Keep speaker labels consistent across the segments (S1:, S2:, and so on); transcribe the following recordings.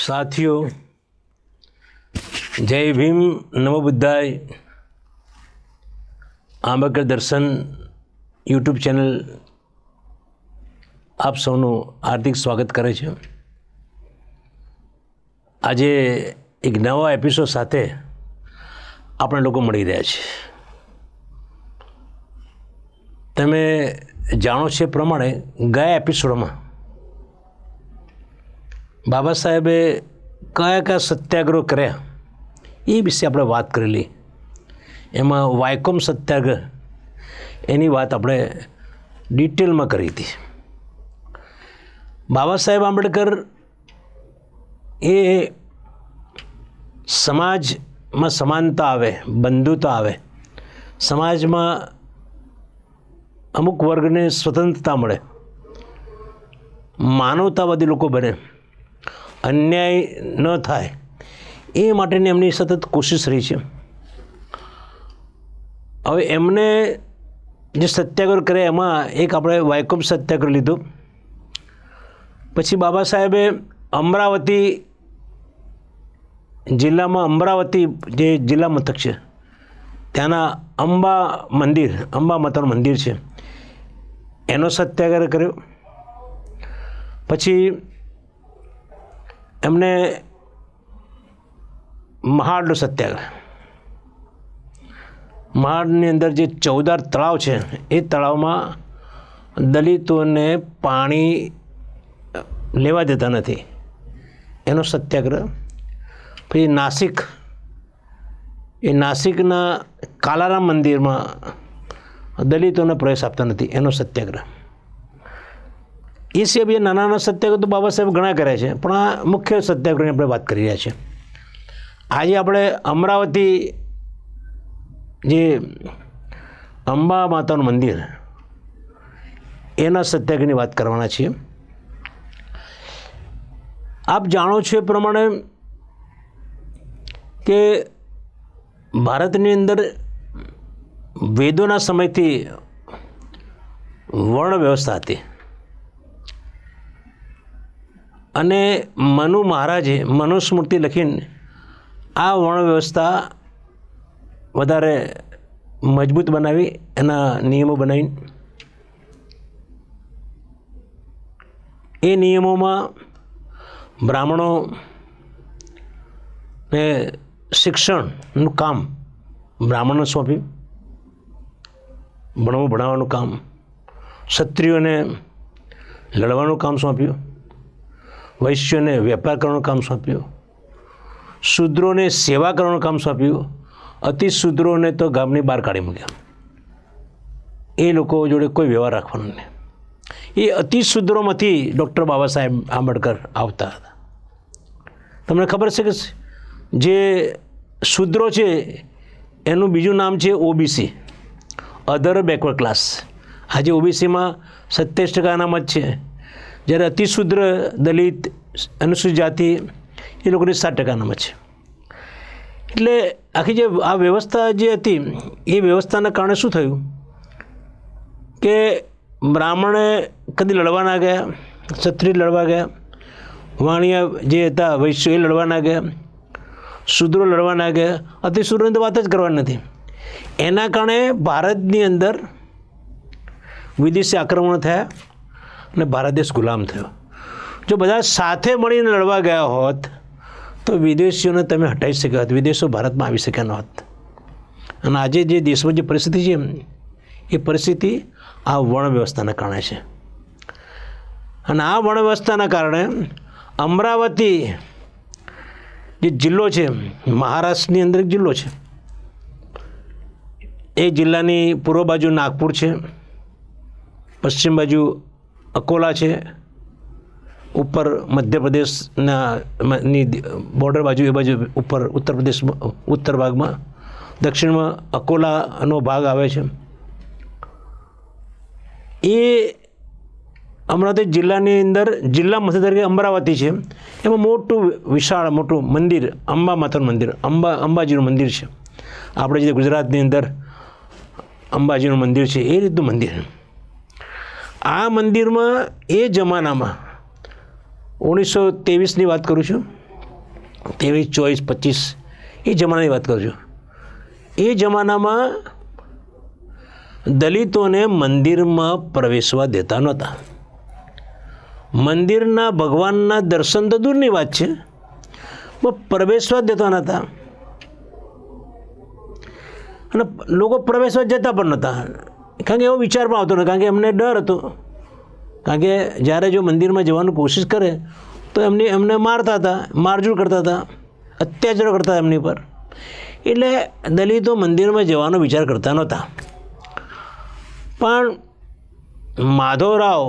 S1: साथियों, जय भीम, नमो बुद्धाय। आंबेडकर दर्शन YouTube channel आप સૌનું હાર્દિક સ્વાગત કરે છે। આજે એક નવા એપિસોડ સાથે આપણે લોકો મળી રહ્યા છે। તમે જાણો છો પ્રમાણે ગયા એપિસોડમાં બાબા સાહેબે કયા કયા સત્યાગ્રહ કર્યા એ વિશે આપણે વાત કરેલી। એમાં વાયકોમ સત્યાગ્રહ એની વાત આપણે ડિટેલમાં કરી હતી। બાબા સાહેબ આંબેડકર એ સમાજમાં સમાનતા આવે, બંધુતા આવે, સમાજમાં અમુક વર્ગને સ્વતંત્રતા મળે, માનવતાવાદી લોકો બને, અન્યાય ન થાય, એ માટેની એમની સતત કોશિશ રહી છે। હવે એમને જે સત્યાગ્રહ કરે એમાં એક આપણે વાયકોમ સત્યાગ્રહ લીધો। પછી બાબા સાહેબે અમરાવતી જિલ્લામાં, અમરાવતી જે જિલ્લા મથક છે ત્યાંના અંબા મંદિર, અંબા માતાનું મંદિર છે, એનો સત્યાગ્રહ કર્યો। પછી એમને મહાડનો સત્યાગ્રહ, મહાડની અંદર જે 14 તળાવ છે એ તળાવમાં દલિતોને પાણી લેવા દેતા નથી, એનો સત્યાગ્રહ। પછી નાસિક, એ નાસિકના કાલારામ મંદિરમાં દલિતોને પ્રવેશ આપતા નથી, એનો સત્યાગ્રહ। એ સિવાય બીજા નાના નાના સત્યાગ્રહ તો બાબા સાહેબ ઘણા કર્યા છે, પણ આ મુખ્ય સત્યાગ્રહની આપણે વાત કરી રહ્યા છીએ। આજે આપણે અમરાવતી જે અંબા માતાનું મંદિર એના સત્યાગ્રહની વાત કરવાના છીએ। આપ જાણો છો એ પ્રમાણે કે ભારતની અંદર વેદોના સમયથી વર્ણ વ્યવસ્થા હતી અને મનુ મહારાજે મનુસ્મૃતિ લખીને આ વર્ણ વ્યવસ્થા વધારે મજબૂત બનાવી, એના નિયમો બનાવીને એ નિયમોમાં બ્રાહ્મણોને શિક્ષણનું કામ બ્રાહ્મણોને સોંપ્યું, ભણવું ભણાવવાનું કામ, ક્ષત્રિયોને લડવાનું કામ સોંપ્યું, વૈશ્યોને વેપાર કરવાનું કામ સોંપ્યું, શૂદ્રોને સેવા કરવાનું કામ સોંપ્યું, અતિ શૂદ્રોને તો ગામની બહાર કાઢી મૂક્યા, એ લોકો જોડે કોઈ વ્યવહાર રાખવાનો નહીં। એ અતિ શૂદ્રોમાંથી ડૉક્ટર બાબા સાહેબ આંબેડકર આવતા હતા। તમને ખબર છે કે જે શૂદ્રો છે એનું બીજું નામ છે ઓબીસી, અધર બેકવર્ડ ક્લાસ। આજે ઓબીસીમાં 27% અનામત છે, જ્યારે અતિશુદ્ર, દલિત, અનુસૂચિત જાતિ એ લોકોની 7% અનામત છે। એટલે આખી જે આ વ્યવસ્થા જે હતી એ વ્યવસ્થાના કારણે શું થયું કે બ્રાહ્મણે કદી લડવા ના ગયા, ક્ષત્રિય લડવા ગયા, વાણિયા જે હતા વૈશ્યો એ લડવા ના ગયા, શૂદ્રો લડવા ના ગયા, અતિશૂદ્રોની તો વાત જ કરવાની નથી। એના કારણે ભારતની અંદર વિદેશી આક્રમણો થયા અને ભારત દેશ ગુલામ થયો। જો બધા સાથે મળીને લડવા ગયા હોત તો વિદેશીઓને તમે હટાવી શક્યા હોત, વિદેશો ભારતમાં આવી શક્યા ન હોત। અને આજે જે દેશમાં જે પરિસ્થિતિ છે એ પરિસ્થિતિ આ વર્ણ વ્યવસ્થાના કારણે છે। અને આ વર્ણ વ્યવસ્થાના કારણે અમરાવતી જે જિલ્લો છે, મહારાષ્ટ્રની અંદર એક જિલ્લો છે, એ જિલ્લાની પૂર્વ બાજુ નાગપુર છે, પશ્ચિમ બાજુ અકોલા છે, ઉપર મધ્યપ્રદેશના બોર્ડર બાજુ એ બાજુ ઉપર ઉત્તર પ્રદેશ ઉત્તર ભાગમાં, દક્ષિણમાં અકોલાનો ભાગ આવે છે। એ અમરાવતી જિલ્લાની અંદર જિલ્લા મથક તરીકે અમરાવતી છે, એમાં મોટું વિશાળ મોટું મંદિર, અંબા માતાનું મંદિર, અંબાજીનું મંદિર છે। આપણે જે ગુજરાતની અંદર અંબાજીનું મંદિર છે એ રીતનું મંદિર। આ મંદિરમાં એ જમાનામાં 1923ની વાત કરું છું, 23, 24, 25 એ જમાનાની વાત કરું છું. એ જમાનામાં દલિતોને મંદિરમાં પ્રવેશવા દેતા નહોતા. મંદિરના ભગવાનના દર્શન તો દૂરની વાત છે, પણ પ્રવેશવા દેતા નહોતા. અને લોકો પ્રવેશવા જતા પણ નહોતા, કારણ કે એવો વિચાર પણ આવતો નથી, કારણ કે એમને ડર હતો. કારણ કે જ્યારે જો મંદિરમાં જવાની કોશિશ કરે તો એમને મારતા હતા, મારઝૂડ કરતા હતા, અત્યાચારો કરતા હતા એમની પર. એટલે દલિતો મંદિરમાં જવાનો વિચાર કરતા નહોતા. પણ માધવરાવ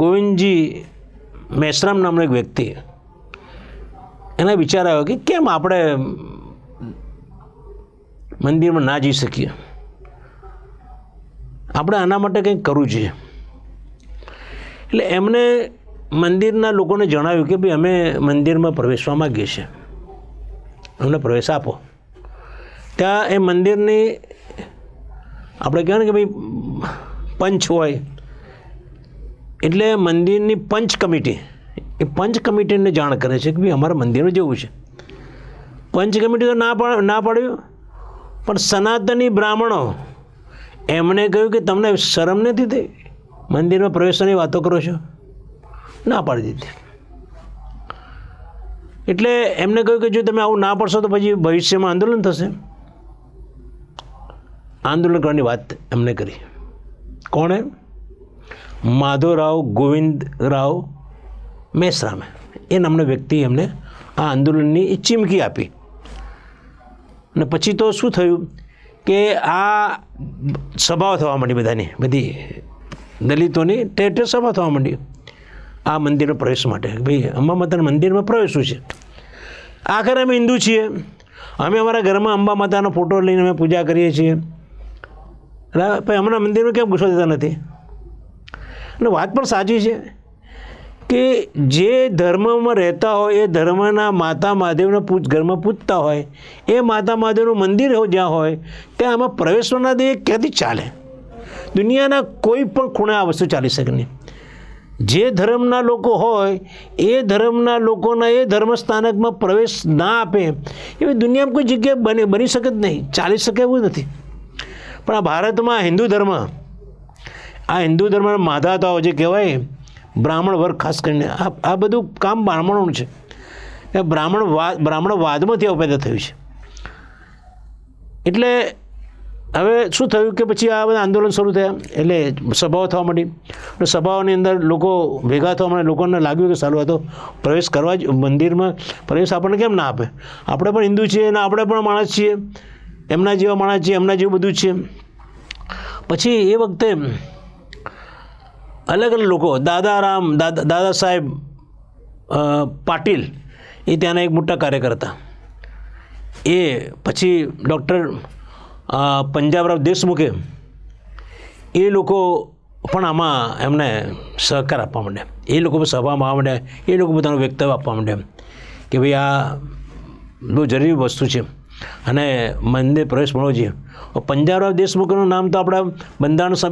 S1: ગોવિંદજી મેશ્રામ નામનો એક વ્યક્તિ, એના વિચાર આવ્યો કે કેમ આપણે મંદિરમાં ના જઈ શકીએ, આપણે આના માટે કંઈક કરવું જોઈએ. એટલે એમને મંદિરના લોકોને જણાવ્યું કે ભાઈ અમે મંદિરમાં પ્રવેશવા માગીએ છીએ, અમને પ્રવેશ આપો. ત્યાં એ મંદિરની આપણે કહેવાય ને કે ભાઈ પંચ હોય, એટલે મંદિરની પંચ કમિટી, એ પંચ કમિટીને જાણ કરે છે કે ભાઈ અમારે મંદિરમાં જવું છે. પંચ કમિટી તો ના પાડ્યું, પણ સનાતની બ્રાહ્મણો એમણે કહ્યું કે તમને શરમ નથી થઈ, મંદિરમાં પ્રવેશવાની વાતો કરો છો, ના પાડી દીધી. એટલે એમને કહ્યું કે જો તમે આવું ના પડશો તો પછી ભવિષ્યમાં આંદોલન થશે. આંદોલન કરવાની વાત એમને કરી. કોણે? માધવરાવ ગોવિંદરાવ મેશ્રામે, એ નામનો વ્યક્તિ એમને આ આંદોલનની ચીમકી આપી. અને પછી તો શું થયું કે આ સભાઓ થવા માંડી, બધી દલિતોની ઠેર સભા થવા માંડી આ મંદિરમાં પ્રવેશ માટે. ભાઈ અંબા માતાના મંદિરમાં પ્રવેશવું છે. આખરે અમે હિન્દુ છીએ, અમે અમારા ઘરમાં અંબા માતાનો ફોટો લઈને અમે પૂજા કરીએ છીએ, ભાઈ હમણાં મંદિરમાં કેમ ઘૂસવા દેતા નથી? અને વાત પણ સાચી છે કે જે ધર્મમાં રહેતા હોય એ ધર્મના માતા મહાદેવના ઘરમાં પૂજતા હોય, એ માતા મહાદેવનું મંદિર જ્યાં હોય ત્યાં આમાં પ્રવેશવાના દે ક્યાંથી ચાલે? દુનિયાના કોઈ પણ ખૂણે આ વસ્તુ ચાલી શકે નહીં. જે ધર્મના લોકો હોય એ ધર્મના લોકોના એ ધર્મ સ્થાનકમાં પ્રવેશ ના આપે એવી દુનિયામાં કોઈ જગ્યાએ બની શકે જ નહીં, ચાલી શકે એવું નથી. પણ આ ભારતમાં હિન્દુ ધર્મના માધાતાઓ જે કહેવાય, બ્રાહ્મણ વર્ગ ખાસ કરીને, આ બધું કામ બ્રાહ્મણોનું છે. એ બ્રાહ્મણવાદમાંથી આવું પેદા થયું છે. એટલે હવે શું થયું કે પછી આ બધા આંદોલન શરૂ થયા, એટલે સભાઓ થવા માંડી. અને સભાઓની અંદર લોકો ભેગા થવા માંડે. લોકોને લાગ્યું કે સારું આ તો પ્રવેશ કરવા જ, મંદિરમાં પ્રવેશ આપણને કેમ ના આપે? આપણે પણ હિન્દુ છીએ અને આપણે પણ માણસ છીએ, એમના જેવા માણસ છીએ, એમના જેવું બધું છે. પછી એ વખતે અલગ અલગ લોકો, દાદા સાહેબ પાટીલ એ ત્યાંના એક મોટા કાર્યકર હતા. એ પછી ડૉક્ટર પંજાબરાવ દેશમુખે, એ લોકો પણ આમાં એમને સહકાર આપવા માંડ્યા. એ લોકો સભામાં આવવા માંડ્યા, એ લોકો પોતાનું વક્તવ્ય આપવા માંડ્યા કે ભાઈ આ બહુ જરૂરી વસ્તુ છે અને મંદિર પ્રવેશ મળવો જોઈએ. પંજાબરાવ દેશમુખનું નામ તો આપણા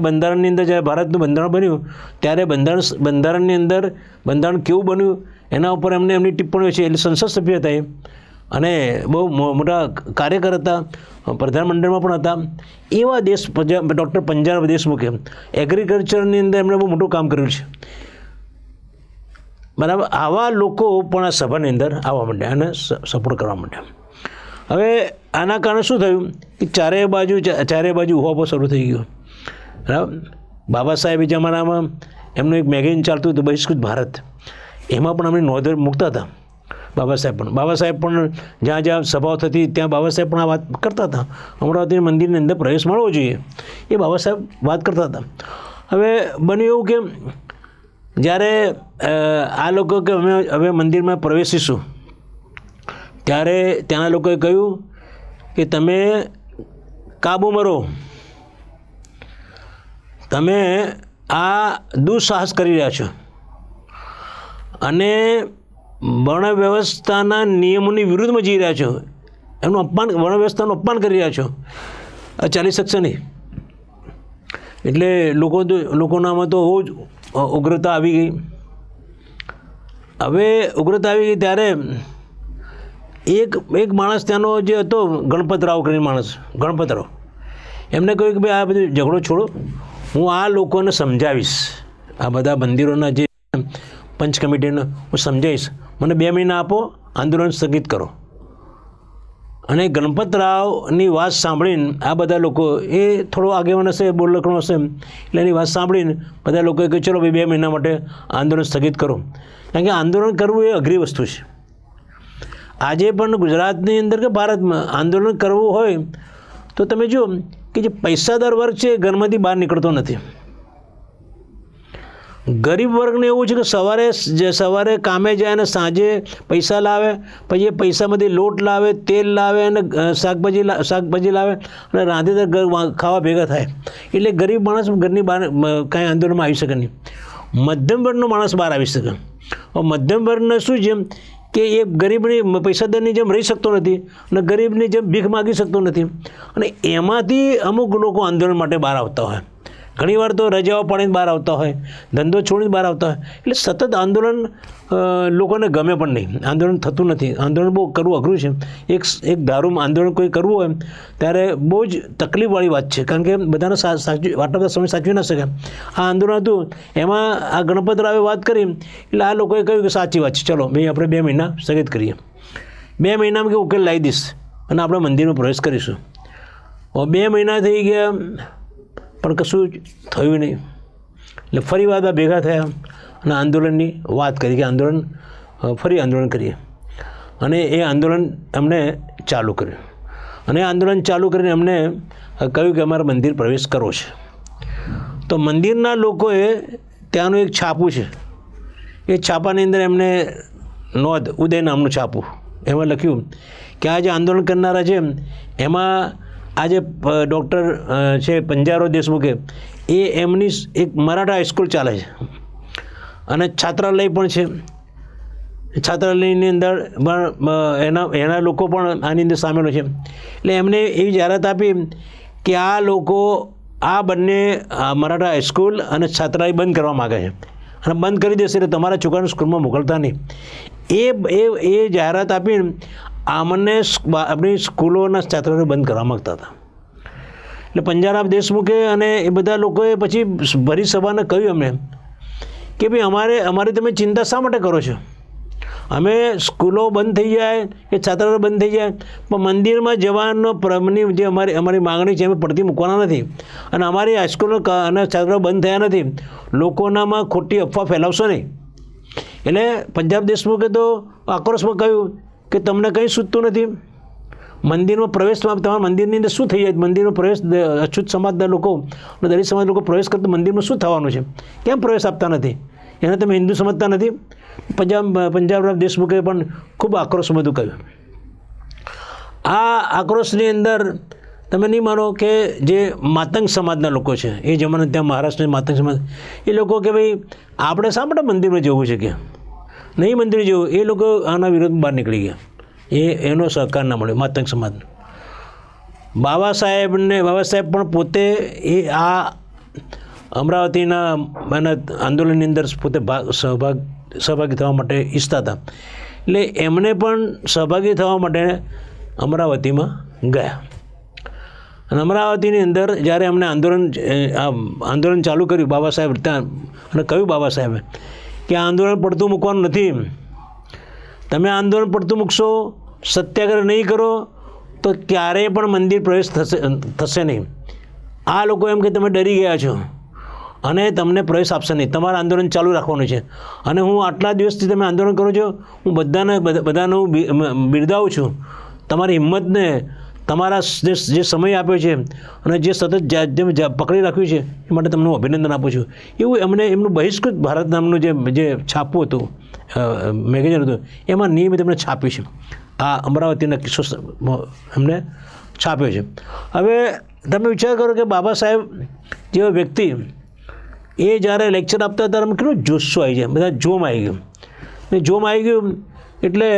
S1: બંધારણની અંદર જ્યારે ભારતનું બંધારણ બન્યું ત્યારે બંધારણની અંદર બંધારણ કેવું બન્યું એના ઉપર એમની ટિપ્પણીઓ છે. એટલે સંસદ સભ્ય હતા એ, અને બહુ મોટા કાર્યકર હતા, પ્રધાનમંડળમાં પણ હતા. એવા ડૉક્ટર પંજાબરાવ દેશમુખે એગ્રીકલ્ચરની અંદર એમણે બહુ મોટું કામ કર્યું છે. બરાબર, આવા લોકો પણ આ સભાની અંદર આવવા માંડ્યા અને સપોર્ટ કરવા માંડ્યા. હવે આના કારણે શું થયું કે ચારે બાજુ ઉહાપો શરૂ થઈ ગયો. બરાબર, બાબા સાહેબ જમાનામાં એમનું એક મેગેઝિન ચાલતું હતું બહિષ્કૃત ભારત, એમાં પણ અમને નોંધ મૂકતા હતા. બાબા સાહેબ પણ જ્યાં સભાઓ થતી ત્યાં બાબા સાહેબ પણ આ વાત કરતા હતા, અમરાવતી મંદિરની અંદર પ્રવેશ મળવો જોઈએ, એ બાબા સાહેબ વાત કરતા હતા. હવે બન્યું એવું કે જ્યારે આ લોકો કે અમે હવે મંદિરમાં પ્રવેશીશું, ત્યારે ત્યાંના લોકોએ કહ્યું કે તમે કાબૂમાં રહો, તમે આ દુઃસાહસ કરી રહ્યા છો અને વર્ણ વ્યવસ્થાના નિયમોની વિરુદ્ધમાં જઈ રહ્યા છો, એનું અપમાન, વર્ણ વ્યવસ્થાનું અપમાન કરી રહ્યા છો, આ ચાલી શકશે નહીં. એટલે લોકોનામાં તો બહુ જ ઉગ્રતા આવી ગઈ. હવે ઉગ્રતા આવી ગઈ ત્યારે એક માણસ ત્યાંનો જે હતો ગણપતરાવ કરીને માણસ, ગણપતરાવ, એમને કહ્યું કે ભાઈ આ બધું ઝઘડો છોડો, હું આ લોકોને સમજાવીશ, આ બધા મંદિરોના જે પંચ કમિટીને હું સમજાવીશ, મને 2 મહિના આપો, આંદોલન સ્થગિત કરો. અને ગણપતરાવની વાત સાંભળીને આ બધા લોકો, એ થોડો આગેવાન હશે, બોલકણો હશે, એટલે એની વાત સાંભળીને બધા લોકોએ કહ્યું ચલો ભાઈ 2 મહિના માટે આંદોલન સ્થગિત કરો. કારણ કે આંદોલન કરવું એ અઘરી વસ્તુ છે. આજે પણ ગુજરાતની અંદર કે ભારતમાં આંદોલન કરવું હોય તો તમે જુઓ કે જે પૈસાદાર વર્ગ છે ઘરમાંથી બહાર નીકળતો નથી. ગરીબ વર્ગને એવું છે કે સવારે કામે જાય અને સાંજે પૈસા લાવે, પછી એ પૈસામાંથી લોટ લાવે, તેલ લાવે અને શાકભાજી લાવે અને રાંધે ખાવા ભેગા થાય. એટલે ગરીબ માણસ ઘરની બહાર કાંઈ આંદોલનમાં આવી શકે નહીં. મધ્યમ વર્ગનો માણસ બહાર આવી શકે. મધ્યમ વર્ગને શું છે કે એ ગરીબની પૈસાદારની જેમ રહી શકતો નથી અને ગરીબની જેમ ભીખ માગી શકતો નથી. અને એમાંથી અમુક લોકો આંદોલન માટે બહાર આવતા હોય. ઘણીવાર તો રજાઓ પાડીને બહાર આવતા હોય, ધંધો છોડીને બહાર આવતા હોય. એટલે સતત આંદોલન લોકોને ગમે પણ નહીં. આંદોલન થતું નથી. આંદોલન બહુ કરવું અઘરું છે. એક ધારું આંદોલન કોઈ કરવું હોય ત્યારે બહુ જ તકલીફવાળી વાત છે. કારણ કે બધાને આટલા બધા સમય સાચવી ના શકે. આ આંદોલન હતું એમાં આ ગણપતરાવે વાત કરી એટલે આ લોકોએ કહ્યું કે સાચી વાત છે, ચલો ભાઈ આપણે 2 મહિના સ્થગિત કરીએ. 2 મહિનામાં કે ઉકેલ લાવી દઈશ અને આપણે મંદિરમાં પ્રવેશ કરીશું. 2 મહિના થઈ ગયા પણ કશું થયું નહીં. એટલે ફરી વાર ભેગા થયા અને આંદોલનની વાત કરી કે ફરી આંદોલન કરીએ. અને એ આંદોલન અમને ચાલુ કર્યું. અને આંદોલન ચાલુ કરીને અમને કહ્યું કે અમારે મંદિર પ્રવેશ કરવો છે. તો મંદિરના લોકોએ ત્યાંનું એક છાપું છે, એ છાપાની અંદર એમને નોંધ, ઉદય નામનું છાપું, એમાં લખ્યું કે આ જે આંદોલન કરનારા છે એમાં આજે ડૉક્ટર છે પંજારાવ દેશમુખે, એ એમની એક મરાઠા હાઈસ્કૂલ ચાલે છે અને છાત્રાલય પણ છે. છાત્રાલયની અંદર એના લોકો પણ આની અંદર સામેલ છે. એટલે એમને એવી જાહેરાત આપી કે આ લોકો આ બંને મરાઠા હાઈસ્કૂલ અને છાત્રાલય બંધ કરવા માગે છે અને બંધ કરી દેશે એટલે તમારા છોકરાને સ્કૂલમાં મોકલતા નહીં. એ જાહેરાત આપીને અમને આપણી સ્કૂલોના છાત્રાલય બંધ કરવા માગતા હતા. એટલે પંજારાવ દેશમુખે અને એ બધા લોકોએ પછી ભરી સભાને કહ્યું અમને કે ભાઈ અમારી તમે ચિંતા શા માટે કરો છો? અમે સ્કૂલો બંધ થઈ જાય કે છાત્રાલય બંધ થઈ જાય પણ મંદિરમાં જવાનો પ્રમની જે અમારી માગણી છે અમે પડતી મૂકવાના નથી. અને અમારી હાઈસ્કૂલો અને છાત્રાલય બંધ થયા નથી. લોકોનામાં ખોટી અફવા ફેલાવશો નહીં. એટલે પંજાબ દેશમુખે તો આક્રોશમાં કહ્યું કે તમને કંઈ સૂચતું નથી. મંદિરમાં પ્રવેશમાં તમારા મંદિરની અંદર શું થઈ જાય? મંદિરમાં પ્રવેશ અછૂત સમાજના લોકો અને દલિત સમાજના લોકો પ્રવેશ કરતા મંદિરમાં શું થવાનું છે? કેમ પ્રવેશ આપતા નથી? એને તમે હિન્દુ સમજતા નથી? પંજાબરાવ દેશમુખે પણ ખૂબ આક્રોશ બધું કહ્યું. આ આક્રોશની અંદર તમે નહીં માનો કે જે માતંગ સમાજના લોકો છે એ જમાને ત્યાં મહારાષ્ટ્રની માતંગ સમાજ, એ લોકો કે ભાઈ આપણે શા માટે મંદિરમાં જવું છે કે નહીં મંદિર જવું, એ લોકો આના વિરોધ બહાર નીકળી ગયા. એનો સહકાર ના મળ્યો માતંગ સમાજનો. બાબા સાહેબ પણ પોતે એ આ અમરાવતીના આંદોલનની અંદર પોતે સહભાગી થવા માટે ઈચ્છતા હતા. એટલે એમને પણ સહભાગી થવા માટે અમરાવતીમાં ગયા. અને અમરાવતીની અંદર જ્યારે અમને આંદોલન ચાલુ કર્યું બાબા સાહેબ ત્યાં, અને કહ્યું બાબા સાહેબે કે આંદોલન પડતું મૂકવાનું નથી. તમે આંદોલન પડતું મૂકશો, સત્યાગ્રહ નહીં કરો તો ક્યારેય પણ મંદિર પ્રવેશ થશે નહીં. આ લોકો એમ કે તમે ડરી ગયા છો અને તમને પ્રવેશ આપશે નહીં. તમારે આંદોલન ચાલુ રાખવાનું છે. અને હું આટલા દિવસથી તમે આંદોલન કરો છો, હું બધાને બિરદાવું છું. તમારી હિંમતને, તમારા જે સમય આપ્યો છે અને જે સતત પકડી રાખ્યું છે એ માટે તમને હું અભિનંદન આપું છું. એવું એમનું બહિષ્કૃત ભારત નામનું જે છાપું હતું, મેગેઝિન હતું, એમાં નિયમિત એમણે છાપ્યું છે. આ અમરાવતીના કિસ્સો એમને છાપ્યો છે. હવે તમે વિચાર કરો કે બાબા સાહેબ જેવા વ્યક્તિ એ જ્યારે લેક્ચર આપતા હતા એમ કેટલું જોશો આવી જાય, બધા જોમ આવી ગયું. જોમ આવી ગયું એટલે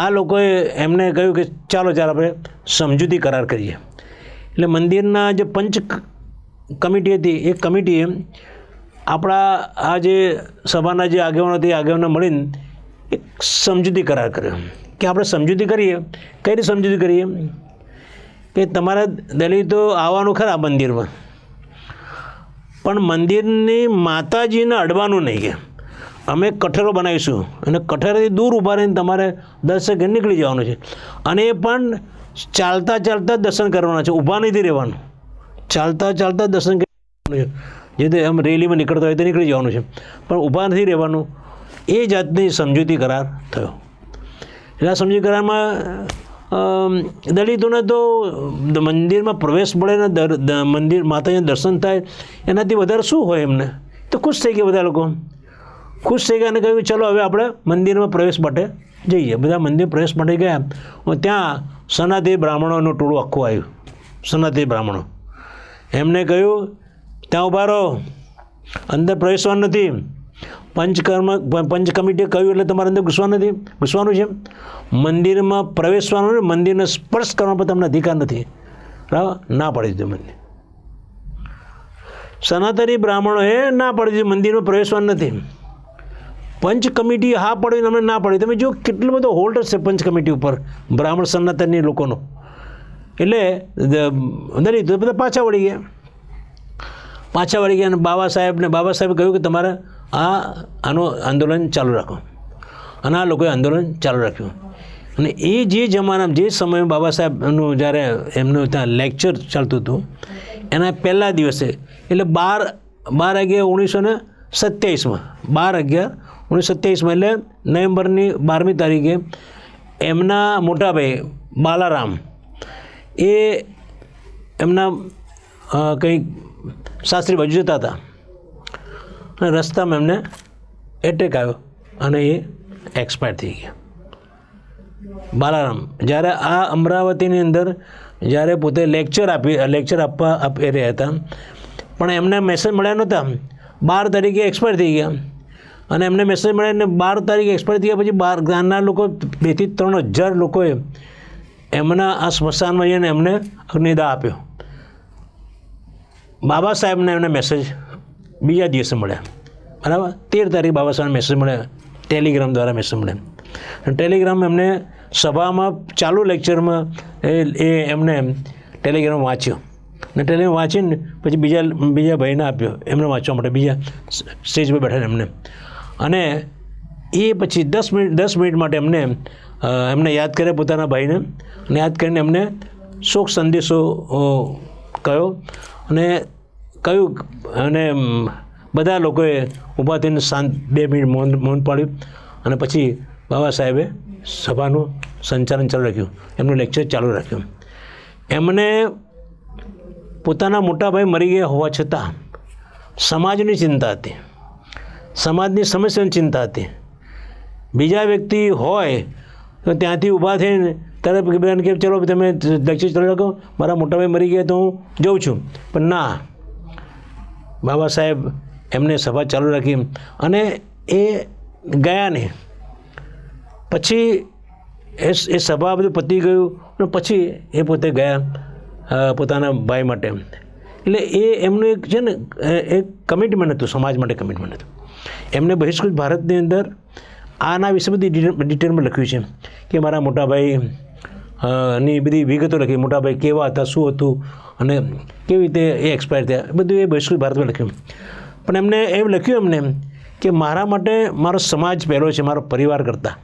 S1: આ લોકોએ એમને કહ્યું કે ચાલો આપણે સમજૂતી કરાર કરીએ. એટલે મંદિરના જે પંચ કમિટી હતી એ કમિટીએ આપણા આ જે સભાના જે આગેવાનો હતી, આગેવાનો મળીને એક સમજૂતી કરાર કર્યો. કે આપણે સમજૂતી કરીએ. કઈ રીતે સમજૂતી કરીએ કે તમારા દલિતો આવવાનું ખરા મંદિરમાં, પણ મંદિરની માતાજીને અડવાનું નહીં. કે અમે કઠેરો બનાવીશું અને કઠેરથી દૂર ઊભા રહીને તમારે દર્શન કરીને નીકળી જવાનું છે. અને એ પણ ચાલતા ચાલતા દર્શન કરવાના છે, ઊભા નથી રહેવાનું. ચાલતા ચાલતા દર્શન કરવાનું છે. જે રીતે આમ રેલીમાં નીકળતા હોય તો નીકળી જવાનું છે, પણ ઊભા નથી રહેવાનું. એ જાતની સમજૂતી કરાર થયો. એટલે આ સમજૂતી કરારમાં દલિતોને તો મંદિરમાં પ્રવેશ મળે ને મંદિર માતાજીના દર્શન થાય, એનાથી વધારે શું હોય? એમને તો ખુશ થઈ ગયા. બધા લોકો ખુશ થઈ ગયા અને કહ્યું ચલો હવે આપણે મંદિરમાં પ્રવેશ માટે જઈએ. બધા મંદિર પ્રવેશ માટે ગયા. ત્યાં સનાતની બ્રાહ્મણોનું ટોળું આખું આવ્યું. સનાતની બ્રાહ્મણો એમને કહ્યું ત્યાં ઊભા રહો, અંદર પ્રવેશવાનું નથી. પંચ કમિટીએ કહ્યું એટલે તમારે અંદર ઘૂસવાનું છે. મંદિરમાં પ્રવેશવાનું ને મંદિરને સ્પર્શ કરવા પર તમને અધિકાર નથી. બરાબર? ના પાડી દીધું મંદિર. સનાતની બ્રાહ્મણોએ ના પાડી દીધું, મંદિરમાં પ્રવેશવાનું નથી. પંચ કમિટી હા પાડી, અમને ના પાડી. તમે જો કેટલો બધો હોલ્ડ હશે પંચ કમિટી ઉપર બ્રાહ્મણ સનાતનની લોકોનો. એટલે દલિતો બધા પાછા વળી ગયા. અને બાબા સાહેબે કહ્યું કે તમારે આનું આંદોલન ચાલુ રાખો. અને આ લોકોએ આંદોલન ચાલુ રાખ્યું. અને એ જે જમાનામાં જે સમયે બાબા સાહેબનું જ્યારે એમનું ત્યાં લેક્ચર ચાલતું હતું એના પહેલા દિવસે એટલે 12/11/1927 12/11/1927 એટલે નવેમ્બરની 12મી તારીખે એમના મોટાભાઈ બાલારામ એ એમના કંઈક સાસરી બાજુ જતા હતા અને રસ્તામાં એમને એટેક આવ્યો અને એ એક્સપાયર થઈ ગયા. બાલારામ જ્યારે આ અમરાવતીની અંદર જ્યારે પોતે લેક્ચર આપવા રહ્યા હતા, પણ એમને મેસેજ મળ્યા નહોતા. 12 તારીખે એક્સપાયર થઈ ગયા. અને એમને મેસેજ મળ્યા ને 12 તારીખે એક્સપાયર થઈ ગયા. પછી ગામના લોકો 2,000 થી 3,000 લોકોએ એમના આ સ્મશાનમાં જઈને એમને અગ્નિદાહ આપ્યો. બાબા સાહેબને એમને મેસેજ બીજા દિવસે મળ્યા. બરાબર? 13 તારીખે બાબા સાહેબને મેસેજ મળ્યા, ટેલિગ્રામ દ્વારા મેસેજ મળ્યા. ટેલિગ્રામ એમને સભામાં ચાલુ લેક્ચરમાં એ એમને ટેલિગ્રામ વાંચ્યો. અને ટેલિગ્રામ વાંચીને પછી બીજા ભાઈને આપ્યો એમને વાંચવા માટે, બીજા સ્ટેજ પર બેઠા એમને. અને એ પછી 10 મિનિટ માટે એમને યાદ કર્યા પોતાના ભાઈને. અને યાદ કરીને એમને શોક સંદેશો કહ્યો અને કહ્યું. અને બધા લોકોએ ઊભા થઈને 2 મિનિટ મૌન પાડ્યું. અને પછી બાબા સાહેબે સભાનું સંચાલન ચાલુ રાખ્યું, એમનું લેક્ચર ચાલુ રાખ્યું. એમને પોતાના મોટાભાઈ મરી ગયા હોવા છતાં સમાજની ચિંતા હતી, સમાજની સમસ્યાની ચિંતા હતી. બીજા વ્યક્તિ હોય તો ત્યાંથી ઊભા થઈને તરત બધાને કે ચલો તમે લેક્ચર ચાલુ રાખો, મારા મોટાભાઈ મરી ગયા તો હું જઉં છું. પણ ના, બાબા સાહેબ એમને સભા ચાલુ રાખી અને એ ગયા નહીં. પછી એ સભા બધું પતી ગયું અને પછી એ પોતે ગયા પોતાના ભાઈ માટે. એટલે એ એમનું એક છે ને એક કમિટમેન્ટ હતું, સમાજ માટે કમિટમેન્ટ હતું. એમને બહિષ્કૃત ભારતની અંદર આના વિશે બધી ડિટેલમાં લખ્યું છે કે મારા મોટાભાઈ ની બધી વિગતો લખી, મોટાભાઈ કેવા હતા, શું હતું અને કેવી રીતે એ એક્સપાયર થયા, બધું એ બહિષ્કૃત ભારતમાં લખ્યું. પણ એમને એમ લખ્યું કે મારા માટે મારો સમાજ પહેલો છે, મારો પરિવાર કરતાં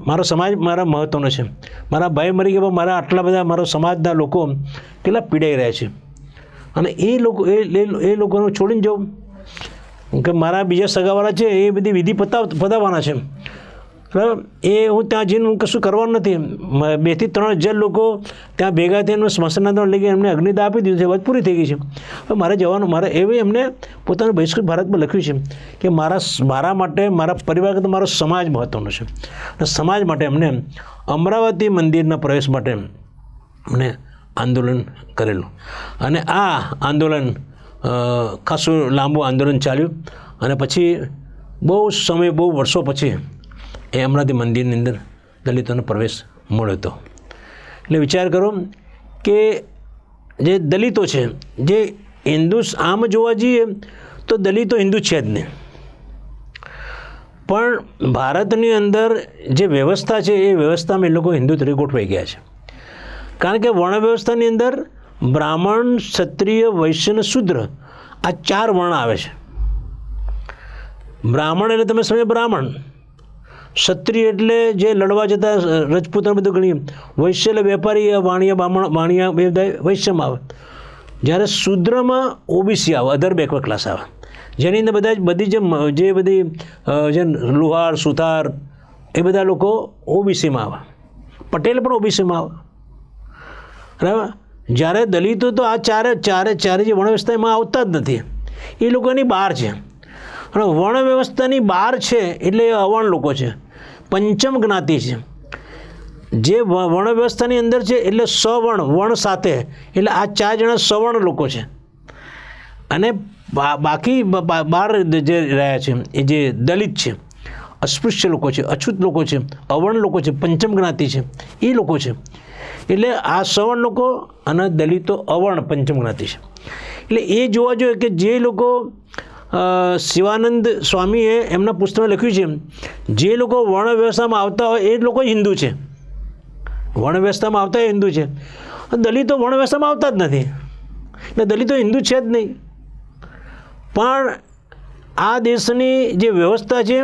S1: મારો સમાજ મારા મહત્ત્વનો છે. મારા ભાઈ મરી ગયા, મારા આટલા બધા મારા સમાજના લોકો કેટલા પીડાઈ રહ્યા છે અને એ લોકોને છોડીને જાઉં કે મારા બીજા સગાવાળા છે એ બધી વિધિ પતાવવાના છે. બરાબર? એ હું ત્યાં જઈને હું કશું કરવાનું નથી. 2,000 થી 3,000 લોકો ત્યાં ભેગા થઈને સ્મશાનના લઈ ગયા, એમને અગ્નિદાહ આપી દીધું છે, વાત પૂરી થઈ ગઈ છે. હવે મારે જવાનું, એવી એમને પોતાનું બહિષ્કૃત ભારતમાં લખ્યું છે કે મારા માટે મારા પરિવાર કરતાં મારો સમાજ મહત્ત્વનો છે. અને સમાજ માટે એમને અમરાવતી મંદિરના પ્રવેશ માટે એમને આંદોલન કરેલું. અને આ આંદોલન ખાસું લાંબુ આંદોલન ચાલ્યું. અને પછી બહુ વર્ષો પછી એ અમરાવતી મંદિરની અંદર દલિતોનો પ્રવેશ મળ્યો હતો. એટલે વિચાર કરો કે જે દલિતો છે, જે હિન્દુ, આમ જોવા જઈએ તો દલિતો હિન્દુ છે જ નહીં, પણ ભારતની અંદર જે વ્યવસ્થા છે એ વ્યવસ્થામાં એ લોકો હિન્દુ તરીકે ગોઠવાઈ ગયા છે. કારણ કે વર્ણ વ્યવસ્થાની અંદર બ્રાહ્મણ, ક્ષત્રિય, વૈશ્ય અને શૂદ્ર આ 4 વર્ણ આવે છે. બ્રાહ્મણ એટલે તમે સમજો બ્રાહ્મણ, ક્ષત્રિય એટલે જે લડવા જતા રજપૂતાને બધું ગણીએ, વૈશ્ય એટલે વેપારી, વાણિયા બે બધા વૈશ્યમાં આવે. જ્યારે શૂદ્રમાં ઓબીસી આવે, અધર બેકવર્ડ ક્લાસ આવે, જેની અંદર બધી જે લુહાર, સુથાર એ બધા લોકો ઓબીસીમાં આવે, પટેલ પણ ઓબીસીમાં આવે. બરાબર. જ્યારે દલિતો તો આ ચારે જે વર્ણ વ્યવસ્થા એમાં આવતા જ નથી, એ લોકો એની બહાર છે. અને વર્ણ વ્યવસ્થાની બહાર છે એટલે એ અવર્ણ લોકો છે, પંચમ જ્ઞાતિ છે. જે વર્ણ વ્યવસ્થાની અંદર છે એટલે વર્ણ સાથે, એટલે આ 4 જણા સવર્ણ લોકો છે. અને બાકી બહાર જે રહ્યા છે એ જે દલિત છે, અસ્પૃશ્ય લોકો છે, અછૂત લોકો છે, અવર્ણ લોકો છે, પંચમ જ્ઞાતિ છે, એ લોકો છે. એટલે આ સવર્ણ લોકો અને દલિતો અવર્ણ પંચમ જ્ઞાતિ છે. એટલે એ જોવા જોઈએ કે જે લોકો શિવાનંદ સ્વામીએ એમના પુસ્તકમાં લખ્યું છે, જે લોકો વર્ણ વ્યવસ્થામાં આવતા હોય એ લોકો હિન્દુ છે, વર્ણ વ્યવસ્થામાં આવતા હોય હિન્દુ છે. દલિતો વર્ણ વ્યવસ્થામાં આવતા જ નથી, એટલે દલિતો હિન્દુ છે જ નહીં. પણ આ દેશની જે વ્યવસ્થા છે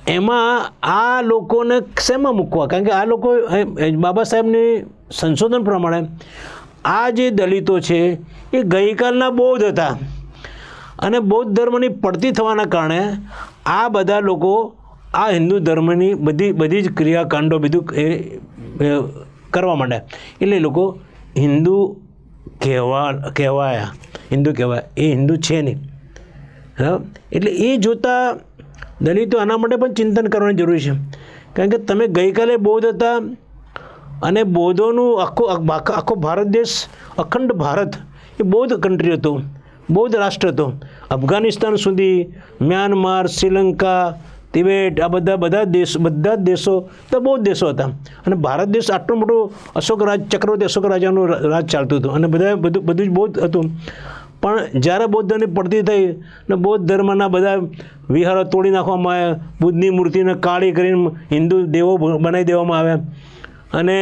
S1: એમાં આ લોકોને શેમાં મૂકવા? કારણ કે આ લોકો બાબા સાહેબની સંશોધન પ્રમાણે આ જે દલિતો છે એ ગઈકાલના બૌદ્ધ હતા, અને બૌદ્ધ ધર્મની પડતી થવાના કારણે આ બધા લોકો આ હિન્દુ ધર્મની બધી જ ક્રિયાકાંડો બધું એ કરવા માંડ્યા. એટલે એ લોકો હિન્દુ કહેવાય, એ હિન્દુ છે નહીં. એટલે એ જોતાં દલિતો આના માટે પણ ચિંતન કરવાની જરૂર છે. કારણ કે તમે ગઈકાલે બૌદ્ધ હતા, અને બૌદ્ધોનું આખો ભારત દેશ, અખંડ ભારત એ બૌદ્ધ કન્ટ્રી હતો, બૌદ્ધ રાષ્ટ્ર હતો. અફઘાનિસ્તાન સુધી, મ્યાનમાર, શ્રીલંકા, તિબેટ, આ બધા જ દેશો તો બૌદ્ધ દેશો હતા. અને ભારત દેશ આટલું મોટું ચક્રવર્તી અશોક રાજાનું રાજ ચાલતું હતું, અને બધું જ બૌદ્ધ હતું. પણ જ્યારે બૌદ્ધ ધર્મની પડતી થઈ ને બૌદ્ધ ધર્મના બધા વિહારો તોડી નાખવામાં આવ્યા, બુદ્ધની મૂર્તિને કાળી કરીને હિન્દુ દેવો બનાવી દેવામાં આવ્યા, અને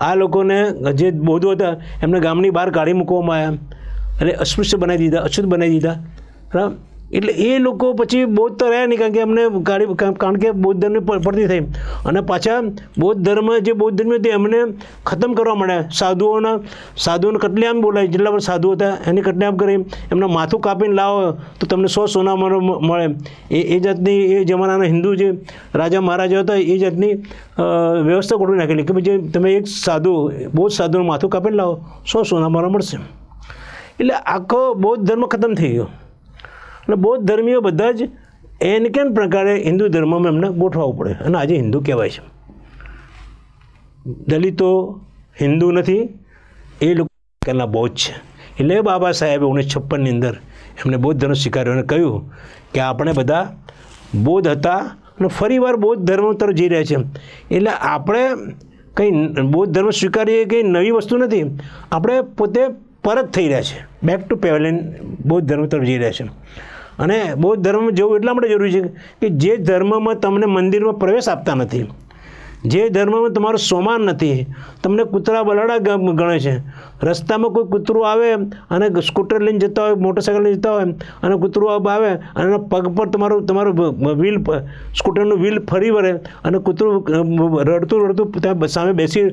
S1: આ લોકોને જે બૌદ્ધો હતા એમને ગામની બહાર કાઢી મૂકવામાં આવ્યા, અને અસ્પૃશ્ય બનાવી દીધા, અછૂત બનાવી દીધા. બરાબર. એટલે એ લોકો પછી બૌદ્ધ તો રહ્યા નહીં, કારણ કે એમને કારણ કે બૌદ્ધ ધર્મની પડતી થઈ, અને પાછા બૌદ્ધ ધર્મ હતી એમને ખતમ કરવા માંડ્યા. સાધુઓને કટલેઆમ બોલાય, જેટલા બધા સાધુ હતા એની કટલેઆમ કરી, એમના માથું કાપીને લાવો તો તમને 100 સોના મળે. એ જાતની એ જમાનાના હિન્દુ જે રાજા મહારાજા હતા એ જાતની વ્યવસ્થા ગોઠવી નાખેલી કે ભાઈ તમે એક બૌદ્ધ સાધુનું માથું કાપીને લાવો, 100 સોના મળશે. એટલે આખો બૌદ્ધ ધર્મ ખતમ થઈ ગયો. અને બૌદ્ધ ધર્મીઓ બધા જ એને કેમ પ્રકારે હિન્દુ ધર્મમાં એમને ગોઠવવું પડે, અને આજે હિન્દુ કહેવાય છે. દલિતો હિન્દુ નથી, એ લોકોના બૌદ્ધ છે. એટલે બાબા સાહેબે 1956ની અંદર એમને બૌદ્ધ ધર્મ સ્વીકાર્યો અને કહ્યું કે આપણે બધા બૌદ્ધ હતા અને ફરીવાર બૌદ્ધ ધર્મ તરફ જઈ રહ્યા છે. એટલે આપણે કંઈ બૌદ્ધ ધર્મ સ્વીકારીએ કંઈ નવી વસ્તુ નથી, આપણે પોતે પરત થઈ રહ્યા છે, બેક ટુ પેવેલિયન બૌદ્ધ ધર્મ તરફ જઈ રહ્યા છે. અને બૌદ્ધ ધર્મ જવું એટલા માટે જરૂરી છે કે જે ધર્મમાં તમને મંદિરમાં પ્રવેશ આપતા નથી, જે ધર્મમાં તમારો સોમાન નથી, તમને કૂતરા બલાડા ગણે છે, રસ્તામાં કોઈ કૂતરું આવે અને સ્કૂટર લઈને જતા હોય, મોટરસાઇકલ લઈને જતા હોય, અને કૂતરું આવે અને પગ પર તમારું વ્હીલ, સ્કૂટરનું વ્હીલ ફરી વળે, અને કૂતરું રડતું ત્યાં સામે બેસી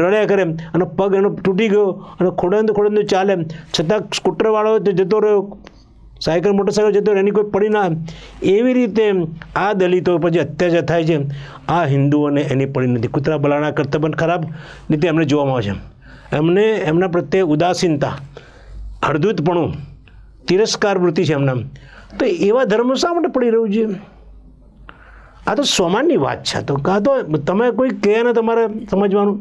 S1: રડ્યા કરે, અને પગ એનો તૂટી ગયો અને ખોડંદું ચાલે, છતાં સ્કૂટરવાળો જતો રહ્યો, સાયકલ મોટરસાઇકલ જતો એની કોઈ પડી ના. એવી રીતે આ દલિતો પર જે અત્યાચાર થાય છે આ હિન્દુઓને એની પડી નથી. કૂતરા બલાણા કરતાં પણ ખરાબ રીતે એમને જોવામાં આવે છે. એમને એમના પ્રત્યે ઉદાસીનતા, હળદૂતપણું, તિરસ્કાર વૃત્તિ છે એમના. તો એવા ધર્મ શા માટે પડી રહ્યું છે? આ તો સોમાનની વાત છે. તો કાં તો તમે કોઈ કહે ને તમારે સમજવાનું.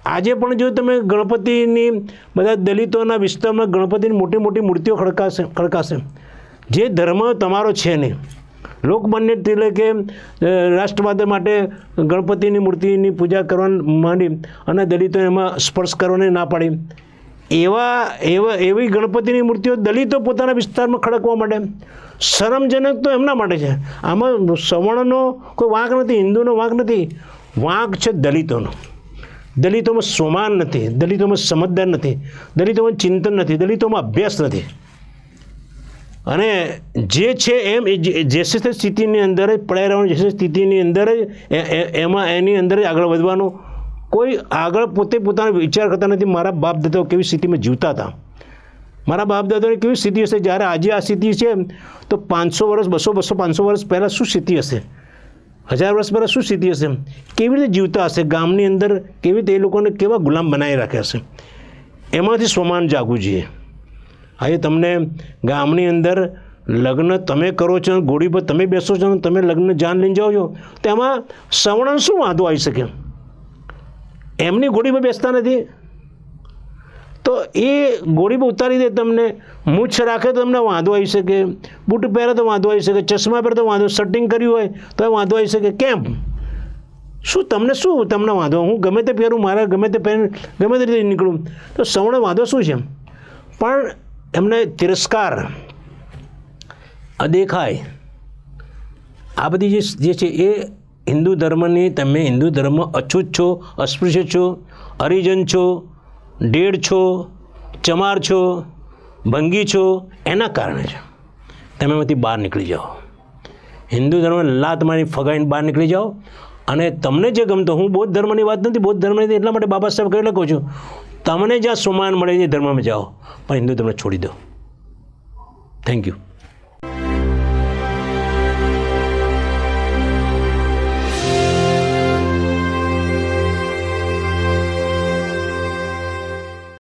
S1: આજે પણ જો તમે ગણપતિની બધા દલિતોના વિસ્તારમાં ગણપતિની મોટી મોટી મૂર્તિઓ ખડકાશે. જે ધર્મ તમારો છે નહીં, લોકમાન્ય તિલકે રાષ્ટ્રવાદ માટે ગણપતિની મૂર્તિની પૂજા કરવા માંડી અને દલિતો એમાં સ્પર્શ કરવાની ના પાડી. એવી ગણપતિની મૂર્તિઓ દલિતો પોતાના વિસ્તારમાં ખડકવા માટે શરમજનક તો એમના માટે છે. આમાં સવર્ણનો કોઈ વાંક નથી, હિન્દુનો વાંક નથી, વાંક છે દલિતોનો. દલિતોમાં સ્વમાન નથી, દલિતોમાં સમજદાર નથી, દલિતોમાં ચિંતન નથી, દલિતોમાં અભ્યાસ નથી. અને જે છે એમ જે સ્થિતિની અંદર જ પડાઈ રહેવાનું, જે સ્થિતિની અંદર જ એની અંદર જ આગળ વધવાનું. કોઈ આગળ પોતે પોતાનો વિચાર કરતા નથી. મારા બાપ દાદાઓ કેવી સ્થિતિમાં જીવતા હતા, મારા બાપ દાદાઓની કેવી સ્થિતિ હશે, જ્યારે આજે આ સ્થિતિ છે તો 500 વર્ષ 500 વર્ષ પહેલાં શું સ્થિતિ હશે, 1000 વર્ષ પહેલાં શું સ્થિતિ હશે, કેવી રીતે જીવતા હશે, ગામની અંદર કેવી રીતે એ લોકોને કેવા ગુલામ બનાવી રાખ્યા હશે. એમાંથી સ્વમાન જાગવું જોઈએ. આજે તમને ગામની અંદર લગ્ન તમે કરો છો, ઘોડી પર તમે બેસો છો, તમે લગ્ન જાન લઈને જાઓ છો, તો એમાં સવર્ણ શું વાંધો આવી શકે? એમની ઘોડી પર બેસતા નથી તો એ ઘોડી પર ઉતારી દે, તમને મૂછ રાખે તો તમને વાંધો આવી શકે, બૂટ પહેરે તો વાંધો આવી શકે, ચશ્મા પહેરે તો વાંધો, શર્ટિંગ કર્યું હોય તો વાંધો આવી શકે. કેમ? તમને વાંધો? હું ગમે તે પહેરું, મારા ગમે તે પહેરીને ગમે તે રીતે નીકળું, તો સવર્ણ વાંધો શું છે? પણ એમને તિરસ્કાર, અદેખાય, આ બધી જે છે એ હિન્દુ ધર્મની, તમે હિન્દુ ધર્મ અછૂત છો, અસ્પૃશ્ય છો, હરિજન છો, ડેડ છો, ચમાર છો, ભંગી છો, એના કારણે છે. તમે એમાંથી બહાર નીકળી જાઓ, હિન્દુ ધર્મ લાત મારી ફગાઈને બહાર નીકળી જાઓ. અને તમને જે ગમતો, હું બૌદ્ધ ધર્મની વાત નથી, બૌદ્ધ ધર્મની એટલા માટે બાબા સાહેબ કહી લખું છું, તમને જ્યાં સ્વમાન મળે એ ધર્મમાં જાઓ, પણ હિન્દુ ધર્મ છોડી દો. Thank you.